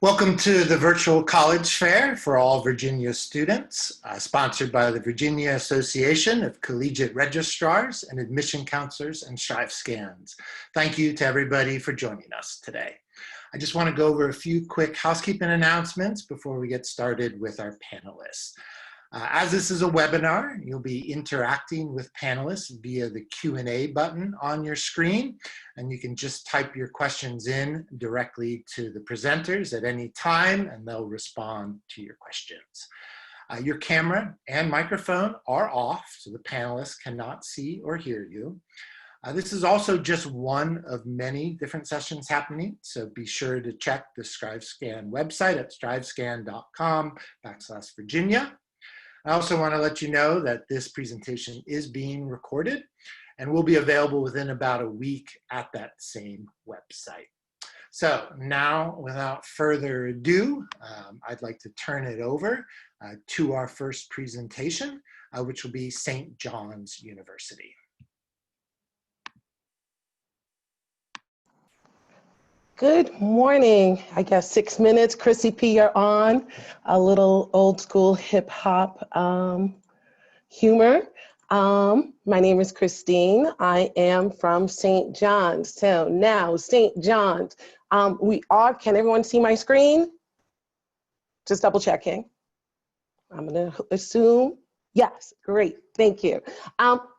Welcome to the virtual college fair for all Virginia students, sponsored by the Virginia Association of Collegiate Registrars and Admission Counselors and StriveScans. Thank you to everybody for joining us today. I just want to go over a few quick housekeeping announcements before we get started with our panelists. As this is a webinar, you'll be interacting with panelists via the Q&A button on your screen, and you can just type your questions in directly to the presenters at any time, and they'll respond to your questions. Your camera and microphone are off, so the panelists cannot see or hear you. This is also just one of many different sessions happening, so be sure to check the StriveScan website at strivescan.com/Virginia. I also want to let you know that this presentation is being recorded and will be available within about a week at that same website. So now, without further ado, I'd like to turn it over to our first presentation, which will be St. John's University. Good morning. I guess 6 minutes. Chrissy P, you're on. A little old school hip hop humor. My name is Christine. I am from St. John's. So now St. John's. Can everyone see my screen? Just double checking. I'm gonna assume. Yes, great, thank you.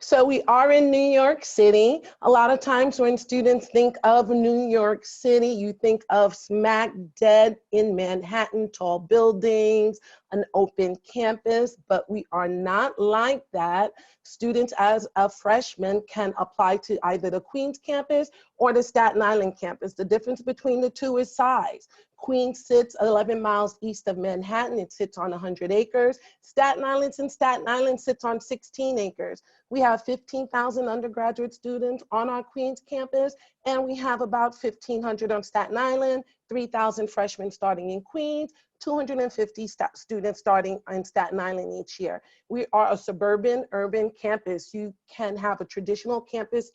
So we are in New York City. A lot of times when students think of New York City, you think of smack dead in Manhattan, tall buildings, an open campus, but we are not like that. Students as a freshman can apply to either the Queens campus or the Staten Island campus. The difference between the two is size. Queens sits 11 miles east of Manhattan. It sits on 100 acres. Staten Island sits on 16 acres. We have 15,000 undergraduate students on our Queens campus, and we have about 1,500 on Staten Island, 3,000 freshmen starting in Queens, 250 students starting in Staten Island each year. We are a suburban urban campus. You can have a traditional campus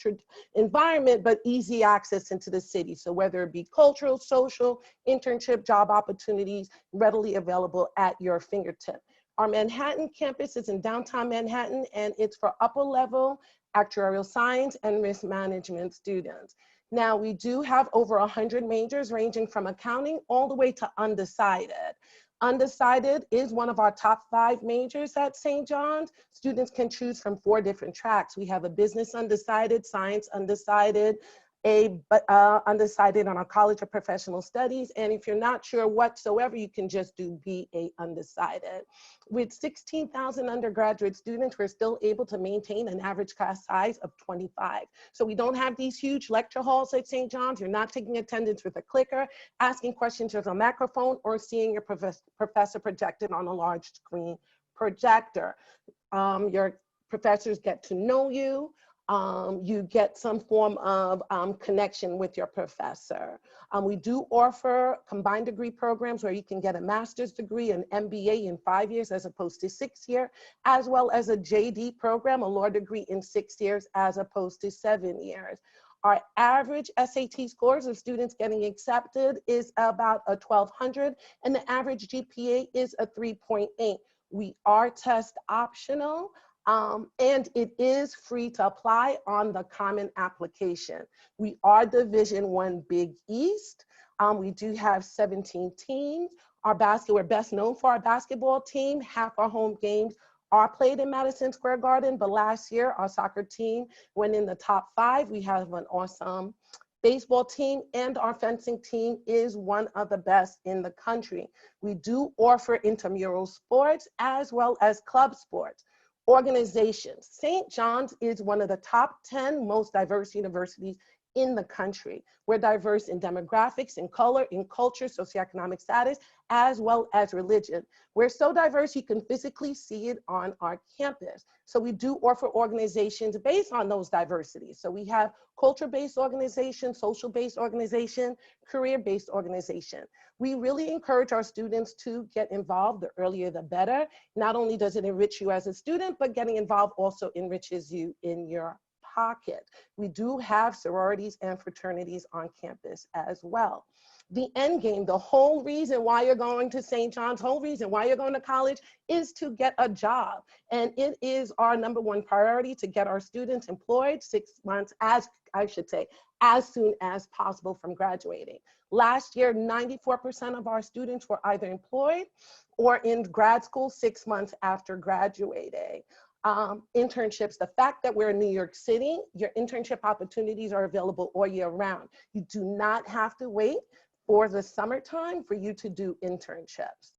environment, but easy access into the city. So whether it be cultural, social, internship, job opportunities, readily available at your fingertip. Our Manhattan campus is in downtown Manhattan, and it's for upper level actuarial science and risk management students. Now, we do have over 100 majors ranging from accounting all the way to undecided. Undecided is one of our top 5 majors at St. John's. Students can choose from 4 different tracks. We have a business undecided, science undecided, undecided on our College of Professional Studies. And if you're not sure whatsoever, you can just do BA undecided. With 16,000 undergraduate students, we're still able to maintain an average class size of 25. So we don't have these huge lecture halls at St. John's. You're not taking attendance with a clicker, asking questions with a microphone, or seeing your professor projected on a large screen projector. Your professors get to know you. You get some form of connection with your professor. We do offer combined degree programs where you can get a master's degree, an MBA in 5 years as opposed to 6 years, as well as a JD program, a law degree in 6 years as opposed to 7 years. Our average SAT scores of students getting accepted is about a 1200, and the average GPA is a 3.8. We are test optional. And it is free to apply on the Common Application. We are Division I Big East. We do have 17 teams. We're best known for our basketball team. Half our home games are played in Madison Square Garden, but last year our soccer team went in the top 5. We have an awesome baseball team, and our fencing team is one of the best in the country. We do offer intramural sports as well as club sports. Organizations. St. John's is one of the top 10 most diverse universities in the country. We're diverse in demographics, in color, in culture, socioeconomic status, as well as religion. We're so diverse you can physically see it on our campus. So we do offer organizations based on those diversities. So we have culture-based organization, social-based organization, career-based organization. We really encourage our students to get involved. The earlier the better. Not only does it enrich you as a student, but getting involved also enriches you in your pocket. We do have sororities and fraternities on campus as well. The end game, the whole reason why you're going to St. John's, whole reason why you're going to college is to get a job. And it is our #1 priority to get our students employed 6 months, as soon as possible from graduating. Last year, 94% of our students were either employed or in grad school 6 months after graduating. Internships, the fact that we're in New York City, your internship opportunities are available all year round. You do not have to wait for the summertime for you to do internships.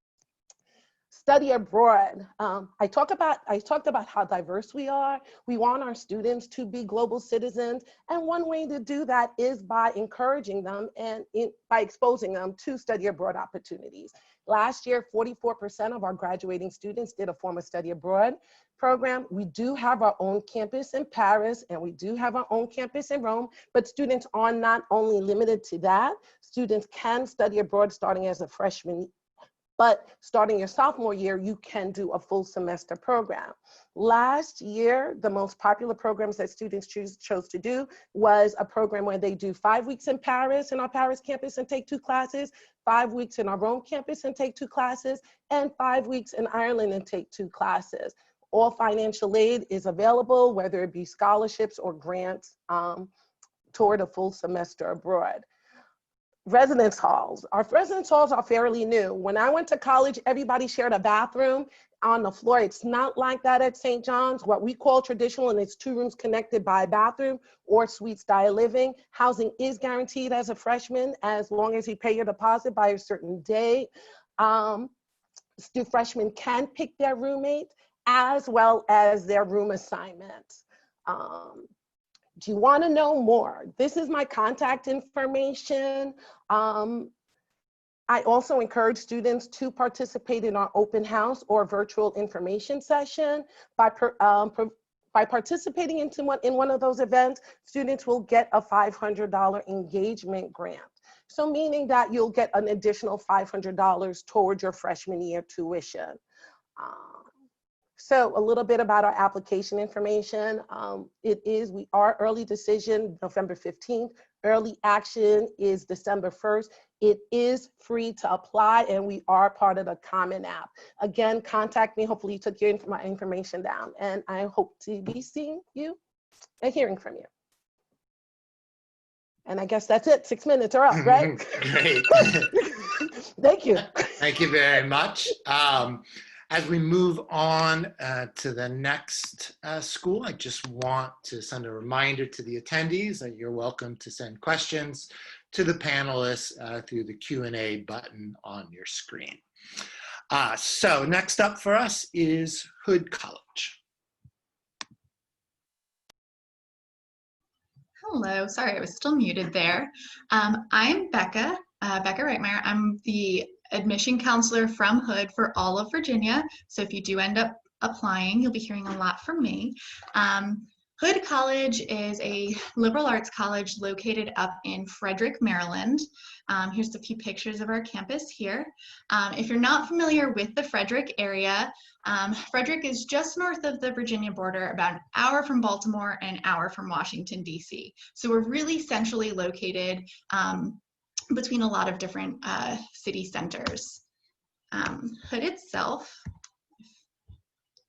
Study abroad. I talked about how diverse we are. We want our students to be global citizens. And one way to do that is by encouraging them and by exposing them to study abroad opportunities. Last year, 44% of our graduating students did a form of study abroad program. We do have our own campus in Paris and we do have our own campus in Rome, but students are not only limited to that. Students can study abroad starting as a freshman, but starting your sophomore year, you can do a full semester program. Last year, the most popular programs that students chose to do was a program where they do 5 weeks in Paris, in our Paris campus, and take 2 classes, 5 weeks in our Rome campus and take 2 classes, and 5 weeks in Ireland and take 2 classes. All financial aid is available, whether it be scholarships or grants toward a full semester abroad. Residence halls. Our residence halls are fairly new. When I went to college, everybody shared a bathroom on the floor. It's not like that at St. John's, what we call traditional, and it's 2 rooms connected by a bathroom or suite style living. Housing is guaranteed as a freshman as long as you pay your deposit by a certain date. Freshmen can pick their roommate as well as their room assignments. Do you want to know more? This is my contact information. I also encourage students to participate in our open house or virtual information session. By participating in one of those events, students will get a $500 engagement grant. So meaning that you'll get an additional $500 towards your freshman year tuition. So a little bit about our application information. We are early decision November 15th. Early action is December 1st. It is free to apply and we are part of the Common App. Again, contact me. Hopefully you took my information down and I hope to be seeing you and hearing from you. And I guess that's it. 6 minutes are up, right? Great. Thank you. Thank you very much. As we move on to the next school, I just want to send a reminder to the attendees that you're welcome to send questions to the panelists through the Q&A button on your screen. So next up for us is Hood College. Hello, sorry, I was still muted there. I'm Becca Reitmeyer. I'm the admission counselor from Hood for all of Virginia. So if you do end up applying, you'll be hearing a lot from me. Hood College is a liberal arts college located up in Frederick, Maryland. Here's a few pictures of our campus here. If you're not familiar with the Frederick area, Frederick is just north of the Virginia border, about an hour from Baltimore and an hour from Washington, D.C. So we're really centrally located between a lot of different city centers. Hood itself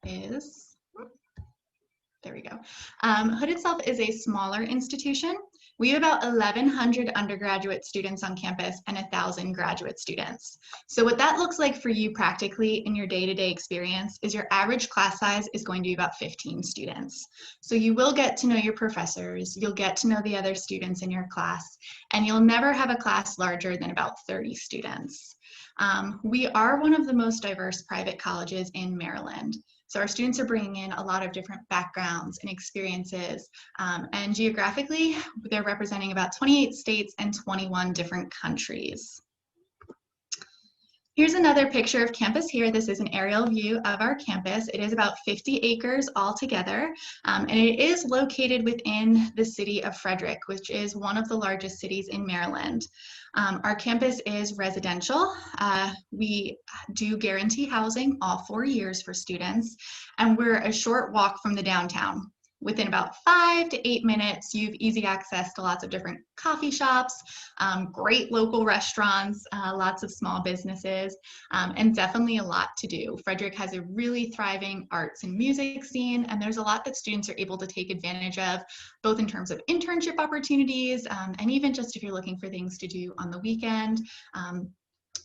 is, there we go. Hood itself is a smaller institution. We have about 1,100 undergraduate students on campus and 1,000 graduate students. So what that looks like for you practically in your day-to-day experience is your average class size is going to be about 15 students. So you will get to know your professors, you'll get to know the other students in your class, and you'll never have a class larger than about 30 students. We are one of the most diverse private colleges in Maryland. So our students are bringing in a lot of different backgrounds and experiences, and geographically, they're representing about 28 states and 21 different countries. Here's another picture of campus here. This is an aerial view of our campus. It is about 50 acres altogether, and it is located within the city of Frederick, which is one of the largest cities in Maryland. Our campus is residential. We do guarantee housing all 4 years for students, and we're a short walk from the downtown. Within about 5 to 8 minutes, you've easy access to lots of different coffee shops, great local restaurants, lots of small businesses, and definitely a lot to do. Frederick has a really thriving arts and music scene, and there's a lot that students are able to take advantage of, both in terms of internship opportunities, and even just if you're looking for things to do on the weekend,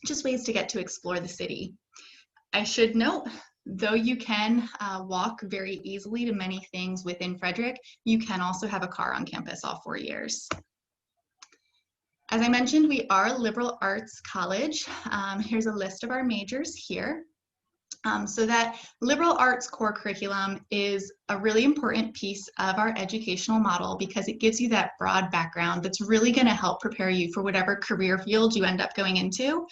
just ways to get to explore the city. I should note, though you can walk very easily to many things within Frederick, you can also have a car on campus all 4 years. As I mentioned, we are a liberal arts college. Here's a list of our majors here. So that liberal arts core curriculum is a really important piece of our educational model because it gives you that broad background that's really going to help prepare you for whatever career field you end up going into.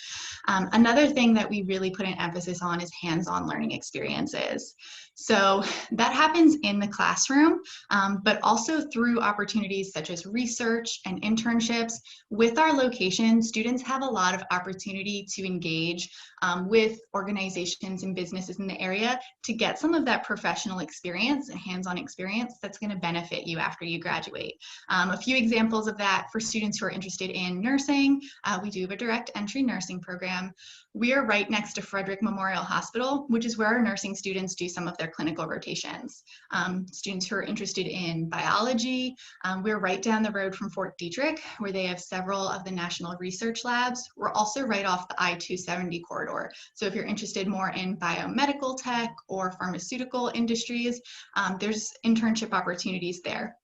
Another thing that we really put an emphasis on is hands-on learning experiences. So that happens in the classroom, but also through opportunities such as research and internships. With our location, students have a lot of opportunity to engage with organizations and businesses in the area to get some of that professional experience and hands-on experience that's going to benefit you after you graduate. A few examples of that for students who are interested in nursing, we do have a direct entry nursing program. We are right next to Frederick Memorial Hospital, which is where our nursing students do some of their clinical rotations. Students who are interested in biology, we're right down the road from Fort Detrick, where they have several of the national research labs. We're also right off the I-270 corridor. So if you're interested more in biomedical tech or pharmaceutical industries, there's internship opportunities there.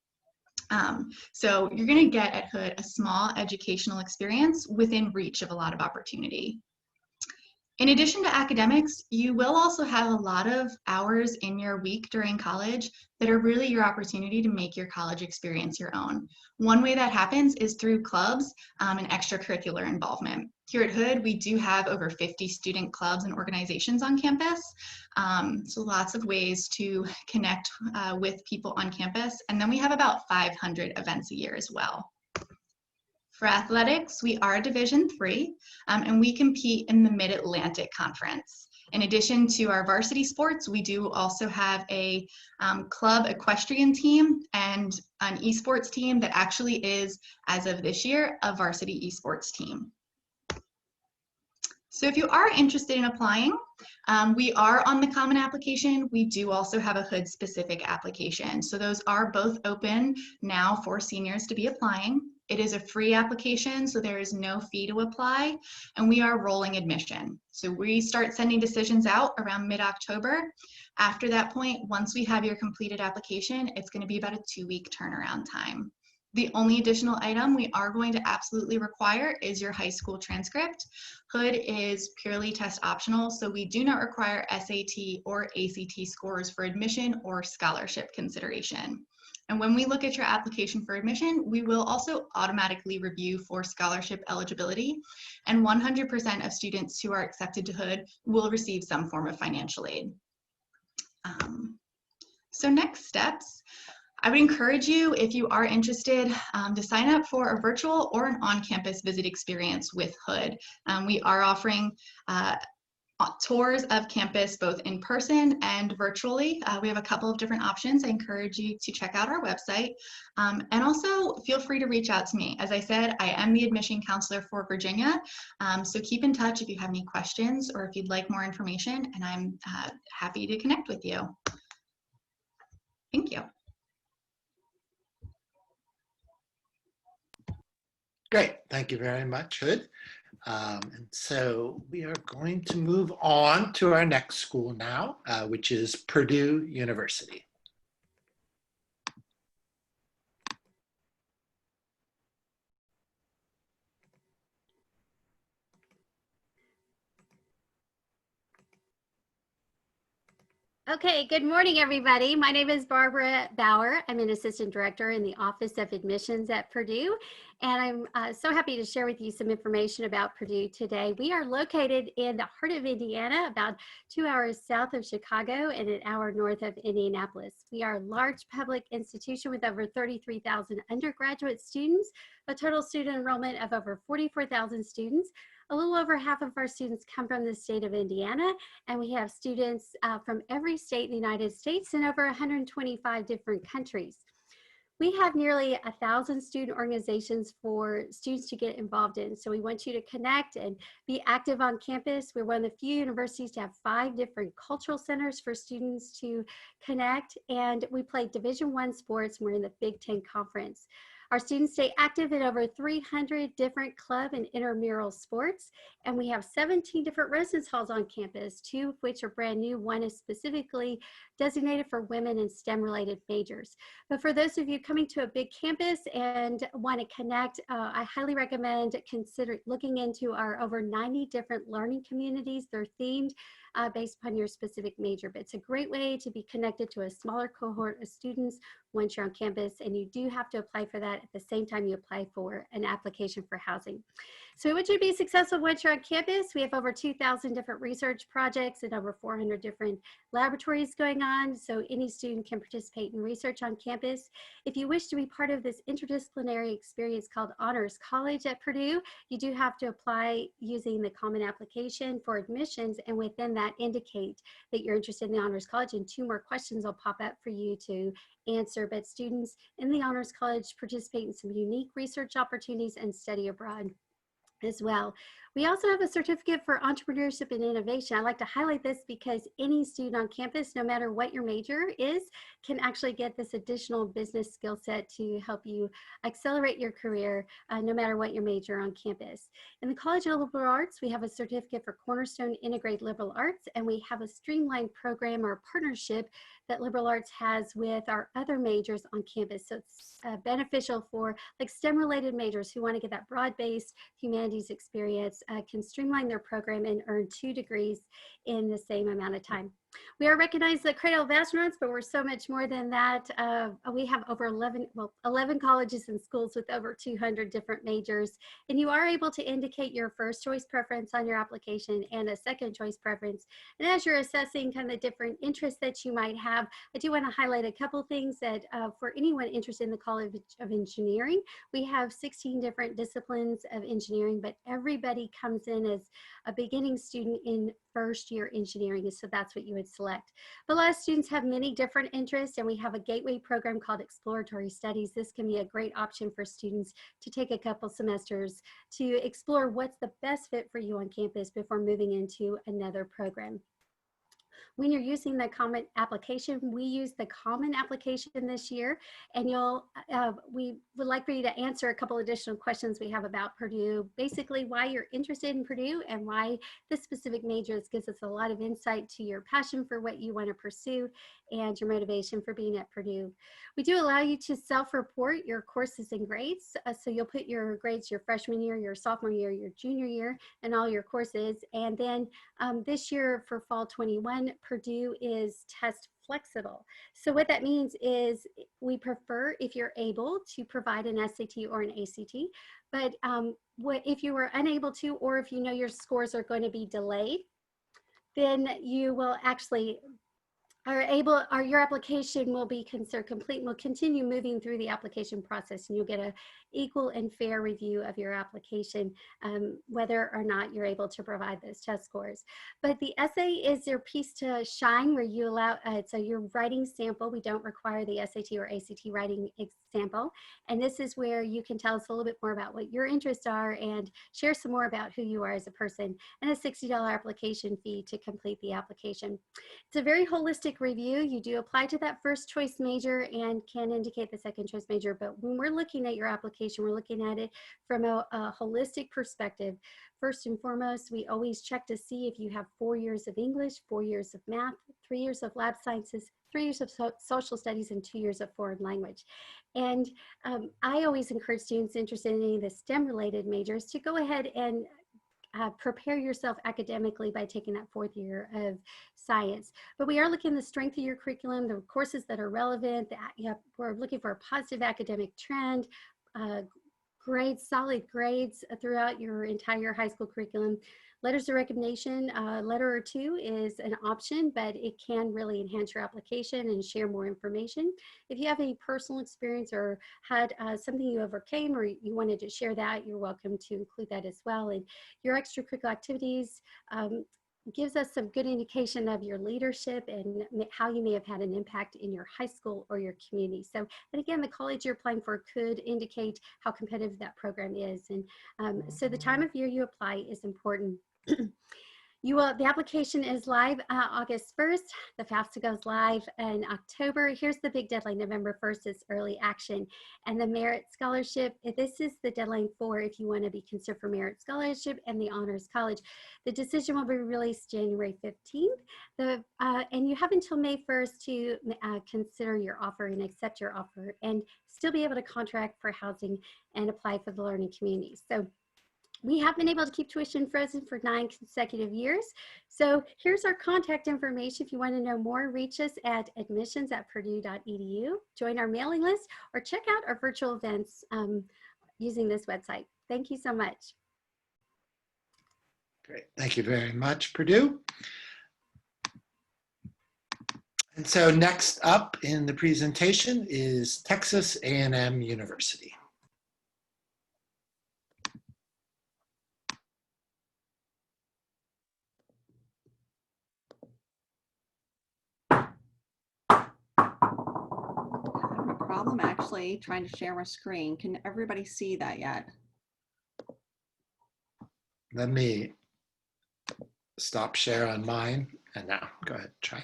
So you're going to get at Hood a small educational experience within reach of a lot of opportunity. In addition to academics, you will also have a lot of hours in your week during college that are really your opportunity to make your college experience your own. One way that happens is through clubs and extracurricular involvement. Here at Hood, we do have over 50 student clubs and organizations on campus. So lots of ways to connect with people on campus. And then we have about 500 events a year as well. For athletics, we are Division III, and we compete in the Mid-Atlantic Conference. In addition to our varsity sports, we do also have a club equestrian team and an esports team that actually is, as of this year, a varsity esports team. So if you are interested in applying, we are on the Common Application. We do also have a Hood-specific application. So those are both open now for seniors to be applying. It is a free application, so there is no fee to apply, and we are rolling admission. So we start sending decisions out around mid-October. After that point, once we have your completed application, it's going to be about a 2-week turnaround time. The only additional item we are going to absolutely require is your high school transcript. Hood is purely test optional, so we do not require SAT or ACT scores for admission or scholarship consideration. And when we look at your application for admission, we will also automatically review for scholarship eligibility, and 100% of students who are accepted to Hood will receive some form of financial aid. So next steps, I would encourage you, if you are interested, to sign up for a virtual or an on-campus visit experience with Hood. We are offering tours of campus both in person and virtually. We have a couple of different options. I encourage you to check out our website, and also feel free to reach out to me. As I said, I am the admission counselor for Virginia, so keep in touch if you have any questions or if you'd like more information, and I'm happy to connect with you. Thank you. Great, thank you very much, Hood. And so we are going to move on to our next school now, which is Purdue University. Okay, good morning, everybody. My name is Barbara Bauer. I'm an assistant director in the Office of Admissions at Purdue, and I'm so happy to share with you some information about Purdue today. We are located in the heart of Indiana, about 2 hours south of Chicago and an hour north of Indianapolis. We are a large public institution with over 33,000 undergraduate students, a total student enrollment of over 44,000 students. A little over half of our students come from the state of Indiana, and we have students from every state in the United States and over 125 different countries. We have nearly 1,000 student organizations for students to get involved in. So we want you to connect and be active on campus. We're one of the few universities to have 5 different cultural centers for students to connect. And we play Division I sports, and we're in the Big Ten Conference. Our students stay active in over 300 different club and intramural sports, and we have 17 different residence halls on campus, 2 of which are brand new. One is specifically designated for women and STEM-related majors. But for those of you coming to a big campus and want to connect, I highly recommend consider looking into our over 90 different learning communities. They're themed based upon your specific major, but it's a great way to be connected to a smaller cohort of students once you're on campus, and you do have to apply for that at the same time you apply for an application for housing. So we want you to be successful once you're on campus. We have over 2,000 different research projects and over 400 different laboratories going on, so any student can participate in research on campus. If you wish to be part of this interdisciplinary experience called Honors College at Purdue, you do have to apply using the common application for admissions, and within that indicate that you're interested in the Honors College, and 2 more questions will pop up for you to answer. But students in the Honors College participate in some unique research opportunities and study abroad as well. We also have a certificate for entrepreneurship and innovation. I like to highlight this because any student on campus, no matter what your major is, can actually get this additional business skill set to help you accelerate your career, no matter what your major on campus. In the College of Liberal Arts, we have a certificate for Cornerstone Integrated Liberal Arts, and we have a streamlined program or partnership that liberal arts has with our other majors on campus. So it's beneficial for like STEM-related majors who want to get that broad-based humanities experience, can streamline their program and earn 2 degrees in the same amount of time. We are recognized as the Cradle of Astronauts, but we're so much more than that. We have over 11 colleges and schools with over 200 different majors, and you are able to indicate your first choice preference on your application and a second choice preference. And as you're assessing kind of the different interests that you might have, I do want to highlight a couple things that for anyone interested in the College of Engineering, we have 16 different disciplines of engineering, but everybody comes in as a beginning student in first year engineering, so that's what you would select. But a lot of students have many different interests, and we have a gateway program called Exploratory Studies. This can be a great option for students to take a couple semesters to explore what's the best fit for you on campus before moving into another program. When you're using the common application, we use the common application this year, and we would like for you to answer a couple additional questions we have about Purdue, basically why you're interested in Purdue and why this specific major. This gives us a lot of insight to your passion for what you want to pursue and your motivation for being at Purdue. We do allow you to self-report your courses and grades, so you'll put your grades your freshman year, your sophomore year, your junior year, and all your courses. And then this year for fall 21, Purdue is test flexible. So what that means is we prefer, if you're able, to provide an SAT or an ACT, but if you were unable to, or if you know your scores are going to be delayed, then you will actually your application will be considered complete, and will continue moving through the application process, and you'll get an equal and fair review of your application, whether or not you're able to provide those test scores. But the essay is your piece to shine, where you allow, so your writing sample, we don't require the SAT or ACT writing sample, and this is where you can tell us a little bit more about what your interests are and share some more about who you are as a person, and a $60 application fee to complete the application. It's a very holistic review. You do apply to that first choice major and can indicate the second choice major, but when we're looking at your application, we're looking at it from a holistic perspective. First and foremost, we always check to see if you have 4 years of English, 4 years of math, 3 years of lab sciences, 3 years of social studies, and 2 years of foreign language. And I always encourage students interested in any of the STEM-related majors to go ahead and prepare yourself academically by taking that 4th year of science. But we are looking at the strength of your curriculum, the courses that are relevant. We're looking for a positive academic trend, solid grades throughout your entire high school curriculum. Letters of recommendation, a letter or two is an option, but it can really enhance your application and share more information. If you have any personal experience or had something you overcame or you wanted to share that, you're welcome to include that as well. And your extracurricular activities gives us some good indication of your leadership and how you may have had an impact in your high school or your community. So, and again, the college you're applying for could indicate how competitive that program is. And so the time of year you apply is important. The application is live August 1st. The FAFSA goes live in October. Here's the big deadline, November 1st is early action. And the merit scholarship, this is the deadline for if you want to be considered for merit scholarship and the honors college. The decision will be released January 15th. And you have until May 1st to consider your offer and accept your offer and still be able to contract for housing and apply for the learning community. So we have been able to keep tuition frozen for 9 consecutive years. So here's our contact information. If you want to know more, reach us at admissions@purdue.edu, join our mailing list, or check out our virtual events using this website. Thank you so much. Great. Thank you very much, Purdue. And so next up in the presentation is Texas A&M University. Problem actually trying to share my screen. Can everybody see that yet? Let me stop share on mine and now go ahead, try.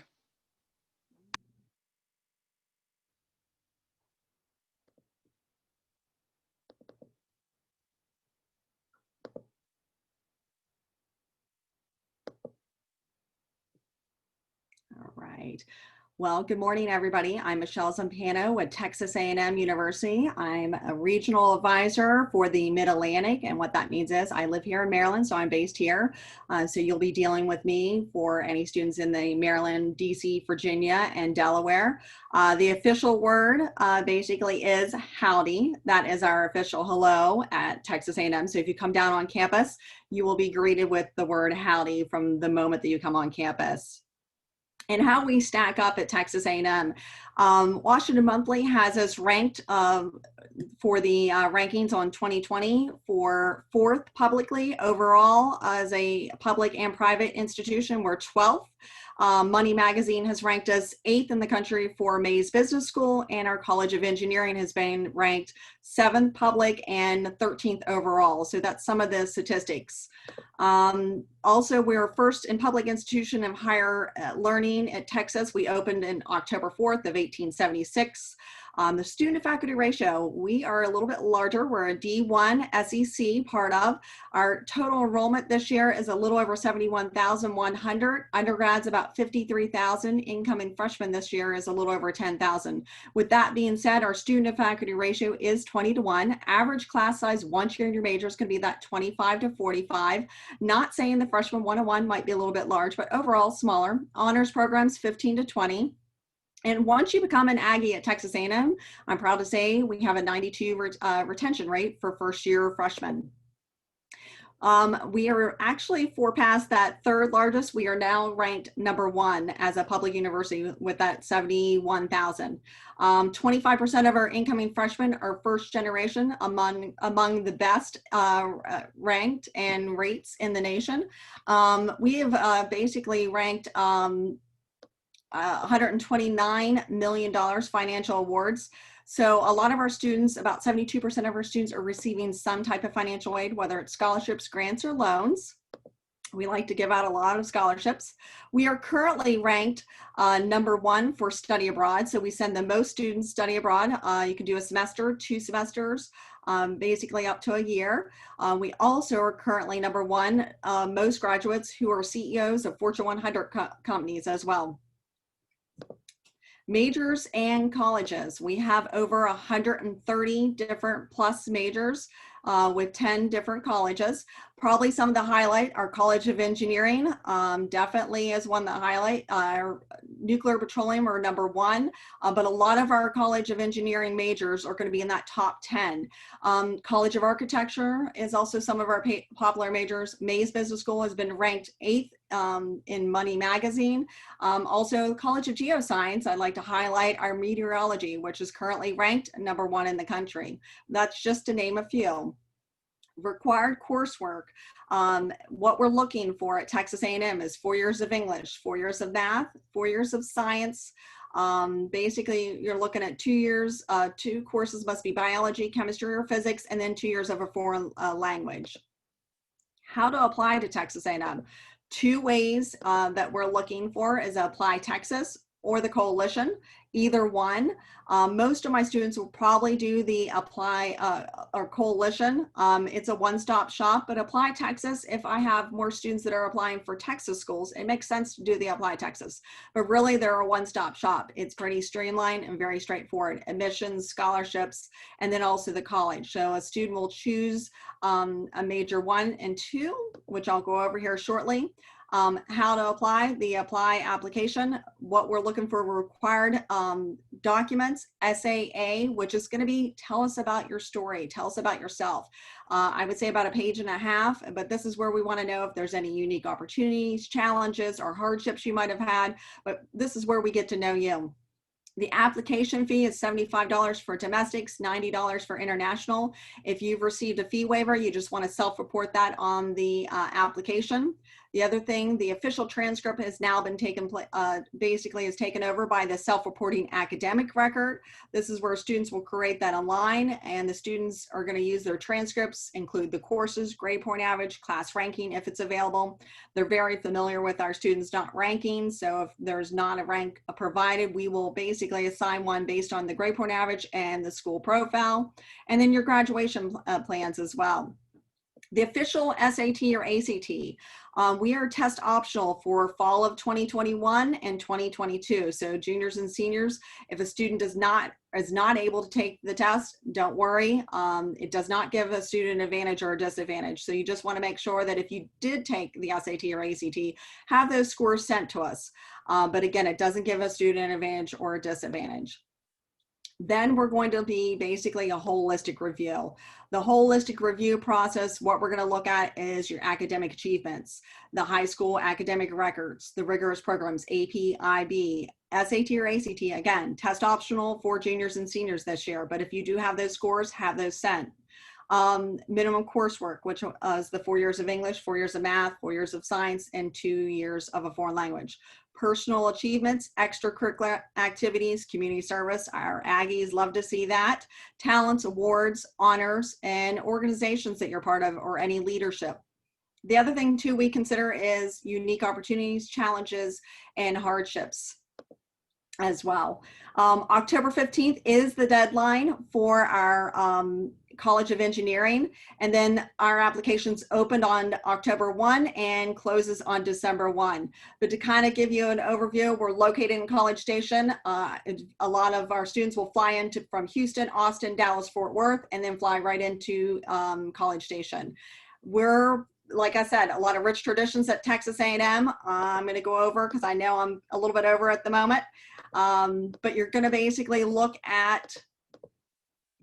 All right. Well, good morning, everybody. I'm Michelle Zampano with Texas A&M University. I'm a regional advisor for the Mid-Atlantic, and what that means is I live here in Maryland, so I'm based here. So you'll be dealing with me for any students in the Maryland, DC, Virginia, and Delaware. The official word basically is howdy. That is our official hello at Texas A&M. So if you come down on campus, you will be greeted with the word howdy from the moment that you come on campus. And how we stack up at Texas A&M. Washington Monthly has us ranked for the rankings on 2020 for 4th publicly overall as a public and private institution. We're 12th. Money Magazine has ranked us 8th in the country for Mays Business School, and our College of Engineering has been ranked 7th public and 13th overall. So that's some of the statistics. Also, we're first in public institution of higher learning at Texas. We opened in October 4th of 1876. The student to faculty ratio, we are a little bit larger. We're a D1 SEC part of. Our total enrollment this year is a little over 71,100. Undergrads about 53,000. Incoming freshmen this year is a little over 10,000. With that being said, our student to faculty ratio is 20:1. Average class size once you're in your major is going to be that 25 to 45. Not saying the freshman 101 might be a little bit large, but overall smaller. Honors programs 15 to 20. And once you become an Aggie at Texas A&M, I'm proud to say we have a 92 retention rate for first year freshmen. We are actually past that 3rd largest. We are now ranked #1 as a public university with that 71,000. 25% of our incoming freshmen are first generation, among the best ranked and rates in the nation. We have basically ranked $129 million financial awards. So a lot of our students, about 72% of our students are receiving some type of financial aid, whether it's scholarships, grants, or loans. We like to give out a lot of scholarships. We are currently ranked #1 for study abroad. So we send the most students study abroad. You can do a semester, 2 semesters, basically up to a year. We also are currently #1 most graduates who are CEOs of Fortune 100 companies as well. Majors and colleges. We have over 130 different plus majors with 10 different colleges. Probably some of the highlight are College of Engineering, definitely is one that highlight. Nuclear petroleum are number 1, but a lot of our College of Engineering majors are going to be in that top 10. College of Architecture is also some of our popular majors. Mays Business School has been ranked 8th in Money Magazine. Also, College of Geoscience, I'd like to highlight our meteorology, which is currently ranked number 1 in the country. That's just to name a few. Required coursework. What we're looking for at Texas A&M is 4 years of English, 4 years of math, 4 years of science. Basically, you're looking at 2 years, 2 courses must be biology, chemistry, or physics, and then 2 years of a foreign language. How to apply to Texas A&M? 2 ways that we're looking for is Apply Texas or the Coalition, either one. Most of my students will probably do the Apply or Coalition. It's a one-stop shop, but Apply Texas, if I have more students that are applying for Texas schools, it makes sense to do the Apply Texas. But really, they're a one-stop shop. It's pretty streamlined and very straightforward. Admissions, scholarships, and then also the college. So a student will choose a major 1 and 2, which I'll go over here shortly. How to apply, the apply application, what we're looking for required documents, SAA, which is going to be tell us about your story, tell us about yourself. I would say about a page and a half, but this is where we want to know if there's any unique opportunities, challenges, or hardships you might have had, but this is where we get to know you. The application fee is $75 for domestics, $90 for international. If you've received a fee waiver, you just want to self-report that on the application. The other thing, the official transcript has now been basically is taken over by the self-reporting academic record. This is where students will create that online, and the students are going to use their transcripts, include the courses, grade point average, class ranking if it's available. They're very familiar with our students not ranking, so if there's not a rank provided, we will basically assign one based on the grade point average and the school profile, and then your graduation plans as well. The official SAT or ACT, we are test optional for fall of 2021 and 2022. So juniors and seniors, if a student is not able to take the test, don't worry. It does not give a student an advantage or a disadvantage. So you just want to make sure that if you did take the SAT or ACT, have those scores sent to us. But again, it doesn't give a student an advantage or a disadvantage. Then we're going to be basically a holistic review. The holistic review process, what we're going to look at is your academic achievements, the high school academic records, the rigorous programs, AP, IB, SAT or ACT, again, test optional for juniors and seniors this year, but if you do have those scores, have those sent. Minimum coursework, which is the 4 years of English, 4 years of math, 4 years of science, and 2 years of a foreign language. Personal achievements, extracurricular activities, community service, our Aggies love to see that. Talents, awards, honors, and organizations that you're part of or any leadership. The other thing too we consider is unique opportunities, challenges, and hardships as well. October 15th is the deadline for our College of Engineering, and then our applications opened on October 1 and closes on December 1. But to kind of give you an overview, we're located in College Station. A lot of our students will fly from Houston, Austin, Dallas, Fort Worth, and then fly right into College Station. We're, like I said, a lot of rich traditions at Texas A&M. I'm going to go over because I know I'm a little bit over at the moment. But you're going to basically look at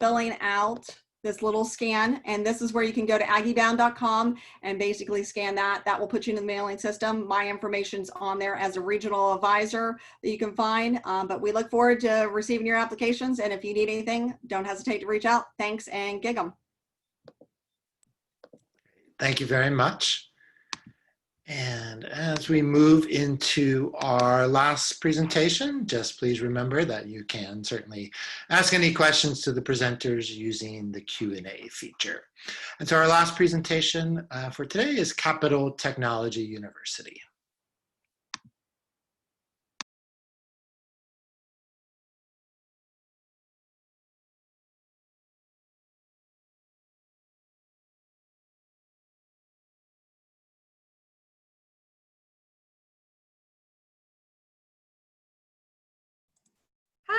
filling out this little scan, and this is where you can go to aggiebound.com and basically scan that. That will put you in the mailing system. My information's on there as a regional advisor that you can find, but we look forward to receiving your applications, and if you need anything, don't hesitate to reach out. Thanks, and gig 'em. Thank you very much. And as we move into our last presentation, just please remember that you can certainly ask any questions to the presenters using the Q&A feature. And so our last presentation for today is Capital Technology University.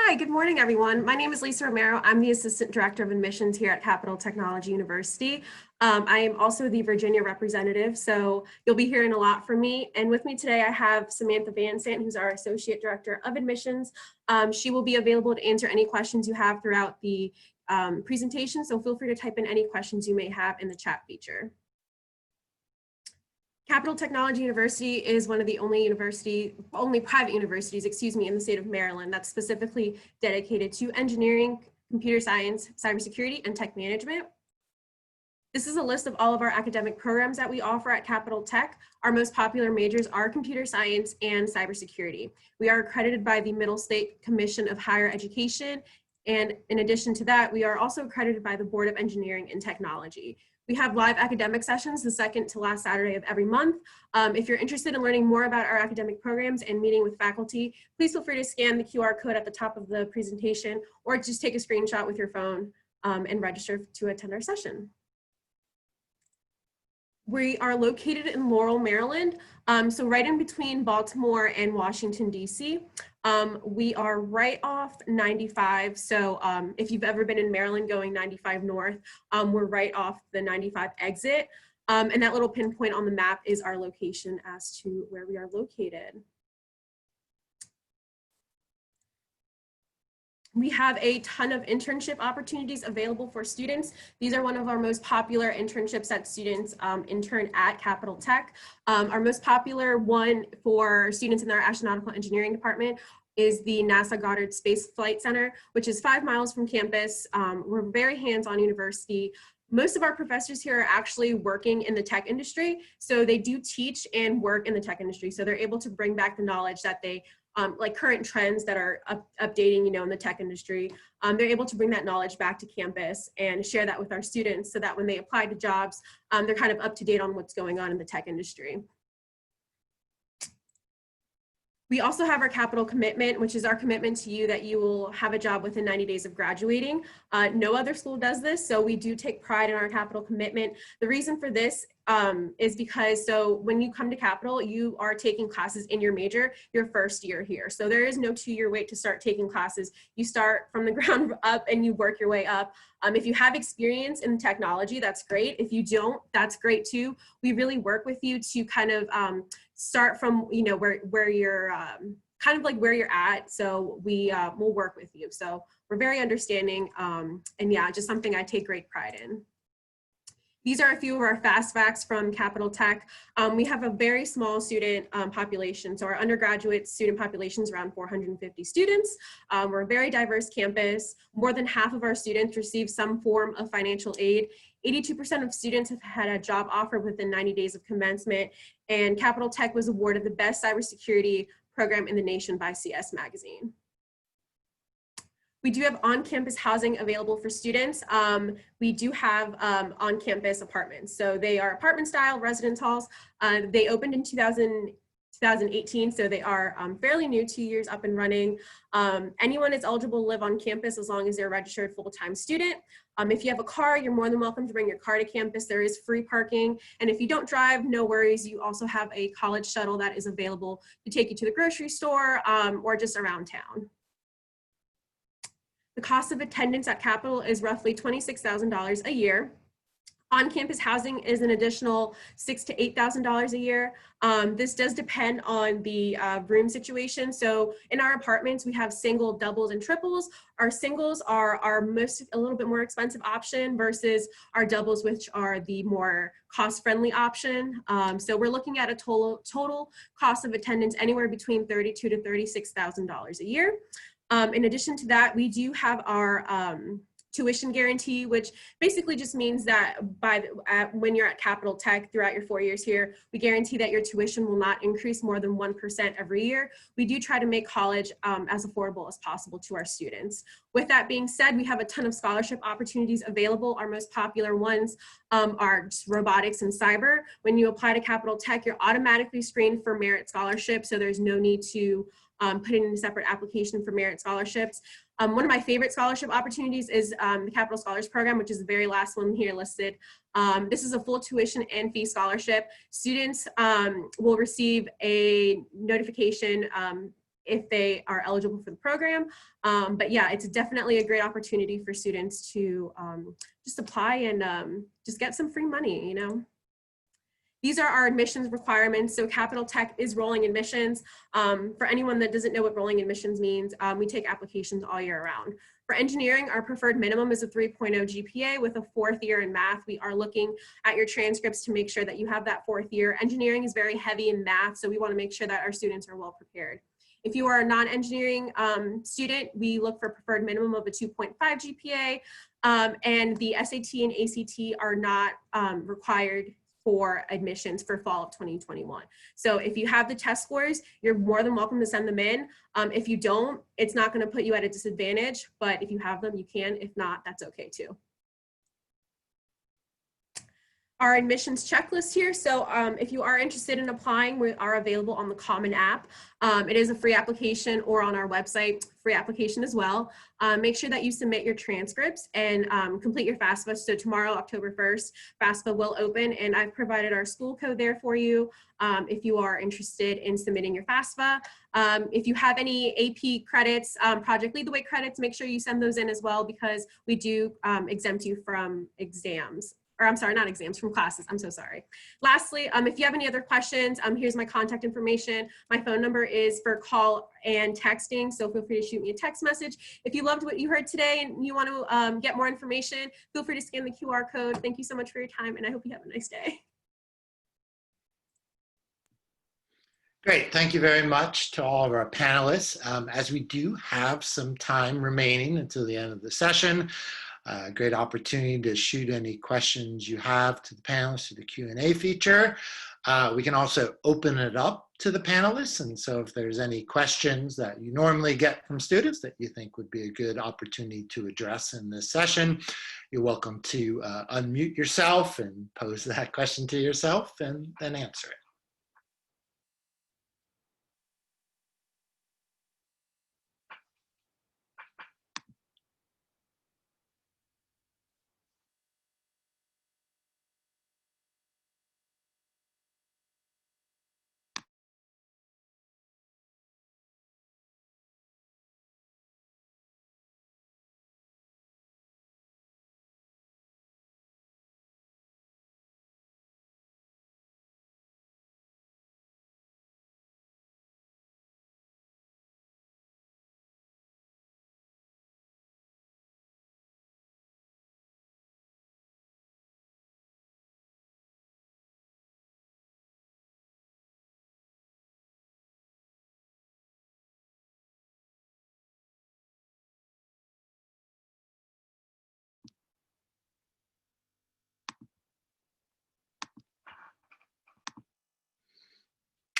Hi, good morning, everyone. My name is Lisa Romero. I'm the Assistant Director of Admissions here at Capital Technology University. I am also the Virginia representative, so you'll be hearing a lot from me. And with me today, I have Samantha Van Sant, who's our Associate Director of Admissions. She will be available to answer any questions you have throughout the presentation, so feel free to type in any questions you may have in the chat feature. Capital Technology University is one of the only private universities, in the state of Maryland that's specifically dedicated to engineering, computer science, cybersecurity, and tech management. This is a list of all of our academic programs that we offer at Capital Tech. Our most popular majors are computer science and cybersecurity. We are accredited by the Middle State Commission of Higher Education. And in addition to that, we are also accredited by the Board of Engineering and Technology. We have live academic sessions the second to last Saturday of every month. If you're interested in learning more about our academic programs and meeting with faculty, please feel free to scan the QR code at the top of the presentation or just take a screenshot with your phone and register to attend our session. We are located in Laurel, Maryland, so right in between Baltimore and Washington, D.C. We are right off 95, so if you've ever been in Maryland going 95 north, we're right off the 95 exit, and that little pinpoint on the map is our location as to where we are located. We have a ton of internship opportunities available for students. These are one of our most popular internships that students intern at Capital Tech. Our most popular one for students in our astronautical engineering department is the NASA Goddard Space Flight Center, which is 5 miles from campus. We're a very hands-on university. Most of our professors here are actually working in the tech industry, so they do teach and work in the tech industry. So they're able to bring back the knowledge that they like current trends that are updating, in the tech industry. They're able to bring that knowledge back to campus and share that with our students so that when they apply to jobs, they're kind of up to date on what's going on in the tech industry. We also have our capital commitment, which is our commitment to you that you will have a job within 90 days of graduating. No other school does this, so we do take pride in our capital commitment. The reason for this is because when you come to Capital, you are taking classes in your major your first year here. So there is no 2-year wait to start taking classes. You start from the ground up and you work your way up. If you have experience in technology, that's great. If you don't, that's great too. We really work with you to kind of start from where you're kind of like where you're at. So we'll work with you. So we're very understanding, and yeah, just something I take great pride in. These are a few of our fast facts from Capital Tech. We have a very small student population. So our undergraduate student population is around 450 students. We're a very diverse campus. More than half of our students receive some form of financial aid. 82% of students have had a job offer within 90 days of commencement. And Capital Tech was awarded the best cybersecurity program in the nation by CS Magazine. We do have on-campus housing available for students. We do have on-campus apartments. So they are apartment-style residence halls. They opened in 2018, so they are fairly new, 2 years up and running. Anyone is eligible to live on campus as long as they're a registered full-time student. If you have a car, you're more than welcome to bring your car to campus. There is free parking. And if you don't drive, no worries. You also have a college shuttle that is available to take you to the grocery store or just around town. The cost of attendance at Capital is roughly $26,000 a year. On-campus housing is an additional $6,000 to $8,000 a year. This does depend on the room situation. So in our apartments, we have single, doubles, and triples. Our singles are a little bit more expensive option versus our doubles, which are the more cost-friendly option. So we're looking at a total cost of attendance anywhere between $32,000 to $36,000 a year. In addition to that, we do have our tuition guarantee, which basically just means that when you're at Capital Tech throughout your 4 years here, we guarantee that your tuition will not increase more than 1% every year. We do try to make college as affordable as possible to our students. With that being said, we have a ton of scholarship opportunities available. Our most popular ones are robotics and cyber. When you apply to Capital Tech, you're automatically screened for merit scholarships, so there's no need to put in a separate application for merit scholarships. One of my favorite scholarship opportunities is the Capital Scholars Program, which is the very last one here listed. This is a full tuition and fee scholarship. Students will receive a notification if they are eligible for the program. But yeah, it's definitely a great opportunity for students to just apply and just get some free money, you know. These are our admissions requirements. So Capital Tech is rolling admissions. For anyone that doesn't know what rolling admissions means, we take applications all year round. For engineering, our preferred minimum is a 3.0 GPA with a 4th year in math. We are looking at your transcripts to make sure that you have that 4th year. Engineering is very heavy in math, so we want to make sure that our students are well prepared. If you are a non-engineering student, we look for preferred minimum of a 2.5 GPA, and the SAT and ACT are not required for admissions for fall of 2021. So if you have the test scores, you're more than welcome to send them in. If you don't, it's not going to put you at a disadvantage, but if you have them, you can. If not, that's okay too. Our admissions checklist here. So if you are interested in applying, we are available on the Common App. It is a free application, or on our website, free application as well. Make sure that you submit your transcripts and complete your FAFSA. So tomorrow, October 1st, FAFSA will open, and I've provided our school code there for you if you are interested in submitting your FAFSA. If you have any AP credits, Project Lead the Way credits, make sure you send those in as well, because we do exempt you from exams. Or I'm sorry, not exams, from classes. I'm so sorry. Lastly, if you have any other questions, here's my contact information. My phone number is for call and texting, so feel free to shoot me a text message. If you loved what you heard today and you want to get more information, feel free to scan the QR code. Thank you so much for your time, and I hope you have a nice day. Great, thank you very much to all of our panelists. As we do have some time remaining until the end of the session, great opportunity to shoot any questions you have to the panelists through the Q&A feature. We can also open it up to the panelists, and so if there's any questions that you normally get from students that you think would be a good opportunity to address in this session, you're welcome to unmute yourself and pose that question to yourself and then answer it.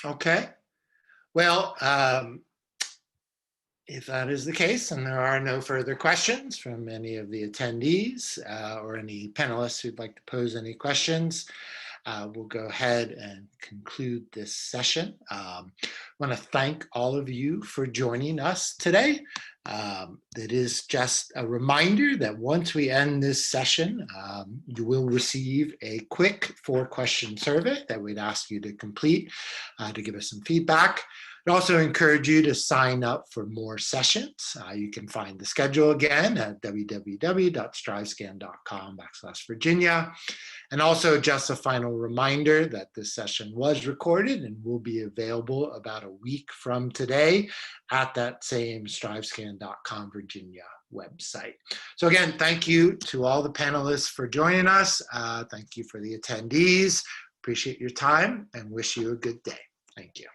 Okay, well, if that is the case and there are no further questions from any of the attendees or any panelists who'd like to pose any questions, we'll go ahead and conclude this session. I want to thank all of you for joining us today. It is just a reminder that once we end this session, you will receive a quick 4-question survey that we'd ask you to complete to give us some feedback. I'd also encourage you to sign up for more sessions. You can find the schedule again at www.strivescan.com/Virginia. And also just a final reminder that this session was recorded and will be available about a week from today at that same strivescan.com Virginia website. So again, thank you to all the panelists for joining us. Thank you for the attendees. Appreciate your time and wish you a good day. Thank you.